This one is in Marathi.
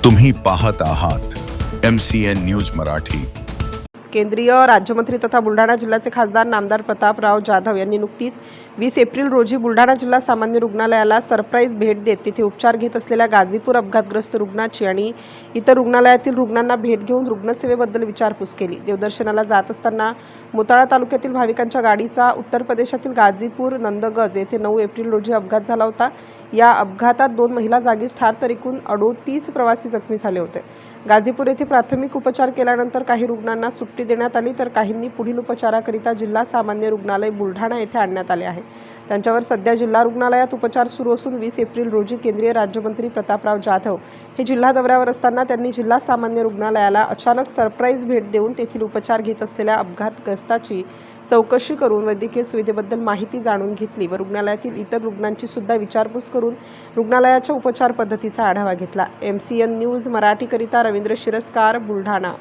तुम्ही पाहत आहात MCN न्यूज मराठी। केंद्रीय राज्यमंत्री तथा बुलढाणा जिल्ह्याचे खासदार नामदार प्रतापराव जाधव यांनी नुकतीच 20 एप्रिल रोजी बुलढाणा जिल्हा सामान्य रुग्णालयाला सरप्राईज भेट देत तिथे उपचार घेत असलेल्या गाझीपूर अपघातग्रस्त रुग्णाची आणि इतर रुग्णालयातील रुग्णांना भेट घेऊन रुग्णसेवेबद्दल विचारपूस केली। देवदर्शनाला जात असताना मोताळा तालुक्यातील भाविकांच्या गाडीचा उत्तर प्रदेशातील गाझीपूर नंदगज येथे 9 एप्रिल रोजी अपघात झाला होता। या अपघातात 2 महिला जागीच ठार तर एकूण 38 प्रवासी जखमी झाले होते। गाझीपूर येथे प्राथमिक उपचार केल्यानंतर काही रुग्णांना सुट्टी देण्यात आली तर काहींनी पुढील उपचाराकरिता जिल्हा सामान्य रुग्णालय बुलढाणा येथे आणण्यात आले आहे। त्यांच्यावर सध्या जिल्हा रुग्णालयात उपचार सुरू असून 20 एप्रिल रोजी केंद्रीय राज्यमंत्री प्रतापराव जाधव हे जिल्हा दौऱ्यावर असताना त्यांनी जिल्हा सामान्य रुग्णालयाला अचानक सरप्राईज भेट देऊन तेथील उपचार घेत असलेल्या अपघातग्रस्ताची चौकशी करून वैद्यकीय सुविधेबद्दल माहिती जाणून घेतली व रुग्णालयातील इतर रुग्णांची सुद्धा विचारपूस करून रुग्णालयाच्या उपचार पद्धतीचा आढावा घेतला। MCN न्यूज मराठीकरिता रवींद्र शिरस्कार, बुलढाणा।